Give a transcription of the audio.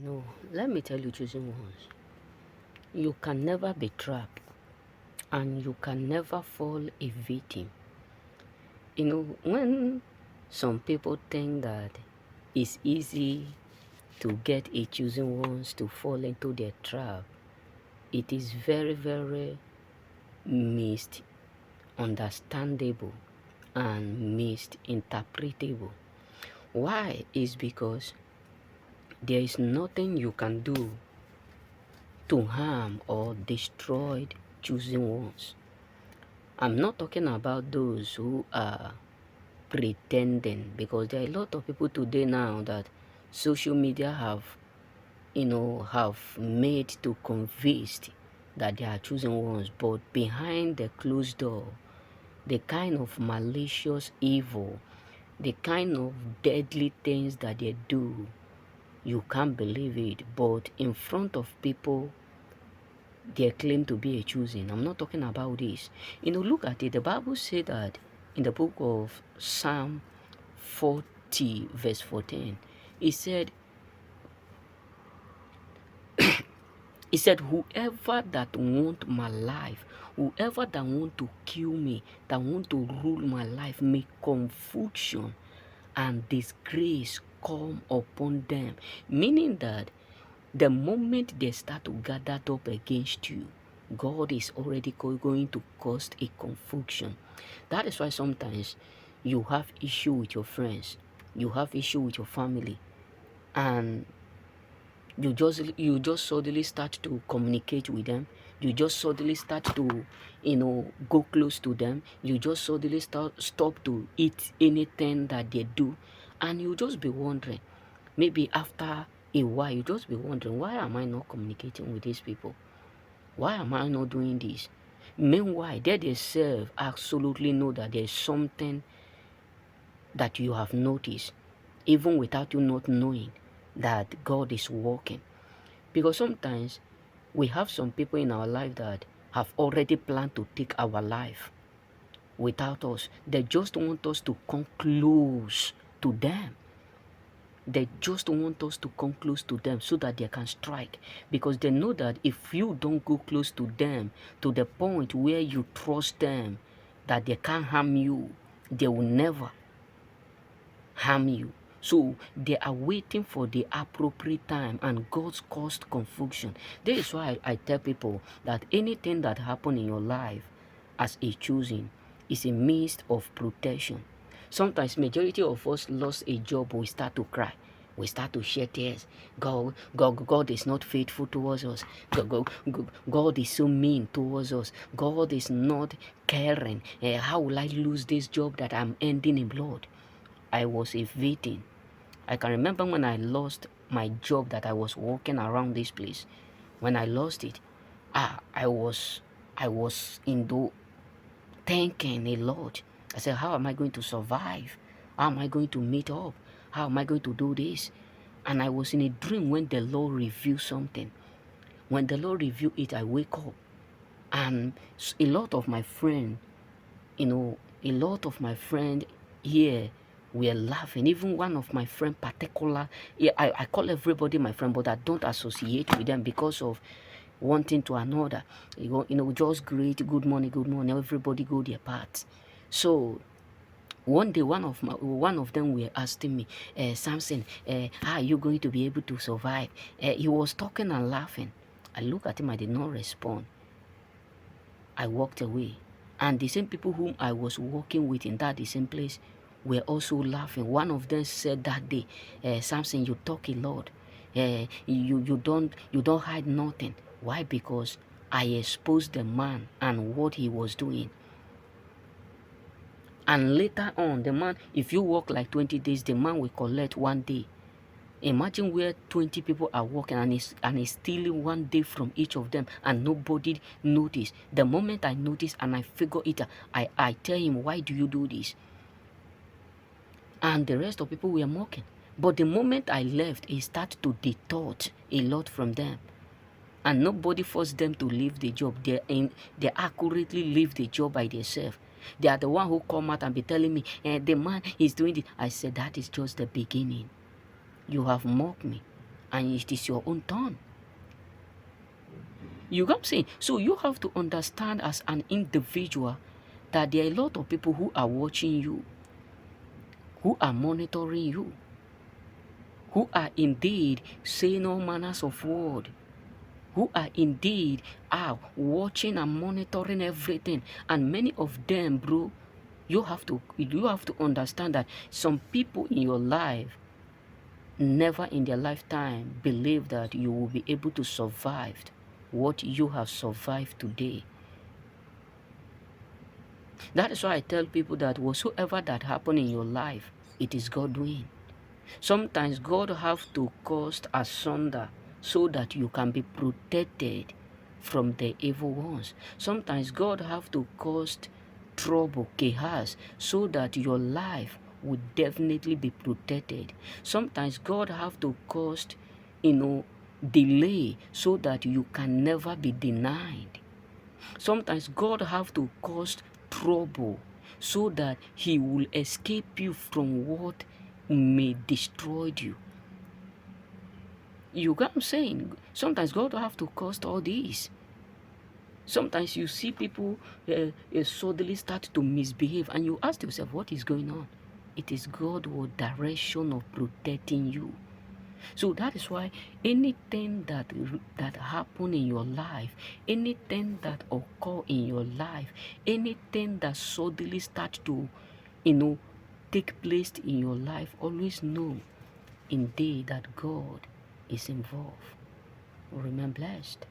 No, let me tell you, chosen ones, you can never be trapped and you can never fall a victim. When some people think that it's easy to get a chosen ones to fall into their trap, it is very, very misunderstandable and misinterpretable. Why? Is because there is nothing you can do to harm or destroy chosen ones. I'm not talking about those who are pretending, because there are a lot of people today now that social media have made to convince that they are chosen ones, but behind the closed door, the kind of malicious evil, the kind of deadly things that they do, you can't believe it. But in front of people, they claim to be a choosing. I'm not talking about this. Look at it. The Bible said that in the book of Psalm 40, verse 14, it said, whoever that want my life, whoever that want to kill me, that want to rule my life, may confusion and disgrace come upon them. Meaning that the moment they start to gather up against you, God is already going to cause a confusion. That is why sometimes you have issue with your friends, you have issue with your family, and you just suddenly start to communicate with them. You just suddenly start to go close to them. You just suddenly stop to eat anything that they do, and you just be wondering, maybe after a while, you just be wondering, why am I not communicating with these people? Why am I not doing this? Meanwhile, they themselves absolutely know that there's something that you have noticed, even without you not knowing that God is working. Because sometimes we have some people in our life that have already planned to take our life without us. They just want us to come close to them. They just want us to come close to them so that they can strike. Because they know that if you don't go close to them to the point where you trust them, that they can't harm you, they will never harm you. So they are waiting for the appropriate time, and God's caused confusion. This is why I tell people that anything that happen in your life as a choosing is a means of protection. Sometimes majority of us lost a job, we start to cry. We start to shed tears. God is not faithful towards us. God is so mean towards us. God is not caring. How will I lose this job that I'm ending in blood? I was a victim. I can remember when I lost my job that I was working around this place. When I lost it, I was in the thinking a lot. I said, how am I going to survive? How am I going to meet up? How am I going to do this? And I was in a dream when the Lord revealed something. When the Lord revealed it, I wake up. And a lot of my friends, a lot of my friends here were laughing. Even one of my friend particular, yeah, I call everybody my friend, but I don't associate with them because of one thing to another. Just great, good morning, everybody go their parts. So one day, one of them were asking me, Samson, how are you going to be able to survive? He was talking and laughing. I looked at him, I did not respond. I walked away. And the same people whom I was working with in the same place were also laughing. One of them said that day, Samson, you talk a lot. You don't hide nothing. Why? Because I exposed the man and what he was doing. And later on, the man, if you work like 20 days, the man will collect one day. Imagine where 20 people are working and he's stealing one day from each of them and nobody noticed. The moment I notice and I figure it out, I tell him, why do you do this? And the rest of people were mocking. But the moment I left, he started to detort a lot from them. And nobody forced them to leave the job. They accurately leave the job by themselves. They are the one who come out and be telling me, the man is doing it. I said, that is just the beginning. You have mocked me. and it is your own turn. You got what I'm saying? So you have to understand as an individual that there are a lot of people who are watching you, who are monitoring you, who are indeed saying all manners of word, who are indeed are watching and monitoring everything. And many of them, bro, you have to understand that some people in your life never in their lifetime believe that you will be able to survive what you have survived today. That is why I tell people that whatsoever that happen in your life, it is God doing. Sometimes God have to cause asunder so that you can be protected from the evil ones. Sometimes God have to cause trouble, chaos, so that your life would definitely be protected. Sometimes God have to cause, delay so that you can never be denied. Sometimes God have to cause trouble so that he will escape you from what may destroy you. You get what I'm saying? Sometimes God have to cause all this. Sometimes you see people suddenly start to misbehave and you ask yourself, what is going on? It is God's direction of protecting you. So that is why anything that happen in your life, anything that occur in your life, anything that suddenly start to, take place in your life, always know indeed that God is involved. Remain blessed.